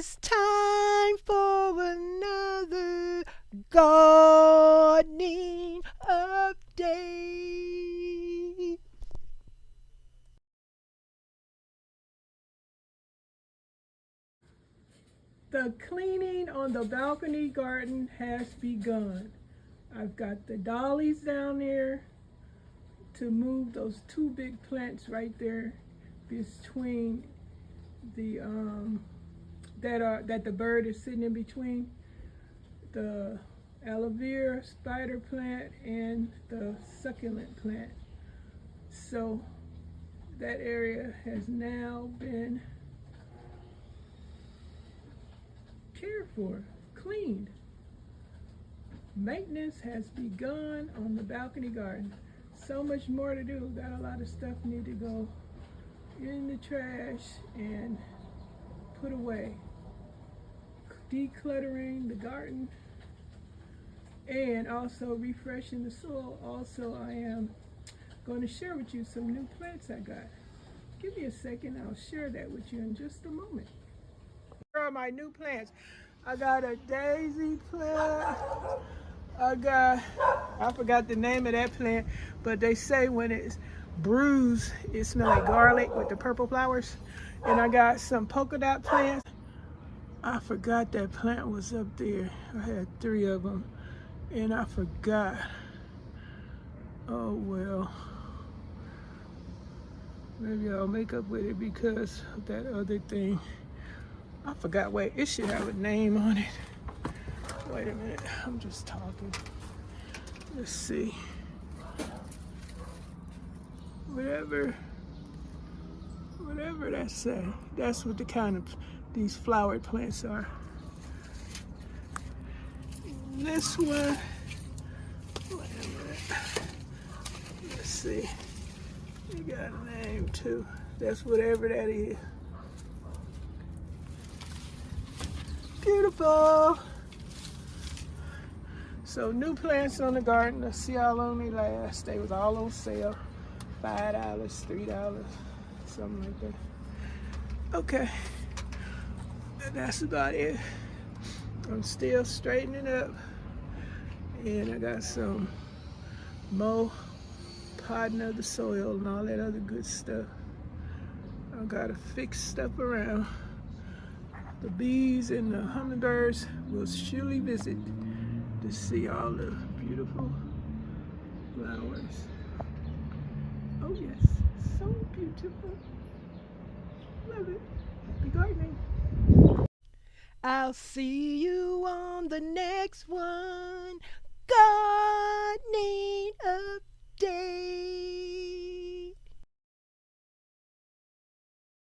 It's time for another gardening update. The cleaning on the balcony garden has begun. I've got the dollies down there to move those two big plants right there between the that the bird is sitting in between, the aloe vera spider plant and the succulent plant. So that area has now been cared for, cleaned. Maintenance has begun on the balcony garden. So much more to do. Got a lot of stuff need to go in the trash and put away. Decluttering the garden and also refreshing the soil. Also, I am going to share with you some new plants I got. Give me a second, I'll share that with you in just a moment. Here are my new plants. I got a daisy plant. I forgot the name of that plant, but they say when it's bruised, it smells like garlic with the purple flowers. And I got some polka dot plants. I forgot that plant was up there. I had 3 of them, and I forgot. Oh well. Maybe I'll make up with it because of that other thing. I forgot. Wait, it should have a name on it. Wait a minute, I'm just talking. Let's see. Whatever that's that's what the kind of these flowered plants are. And this one, wait a minute. Let's see. You got a name too. That's whatever that is. Beautiful. So new plants on the garden. Let's see how long they last. They was all on sale. $5, $3, something like that. Okay, that's about it. I'm still straightening up, and I got some more potting of the soil and all that other good stuff. I gotta fix stuff around. The bees and the hummingbirds will surely visit to see all the beautiful flowers. Oh yes, so beautiful. Love it. Happy gardening. I'll see you on the next one.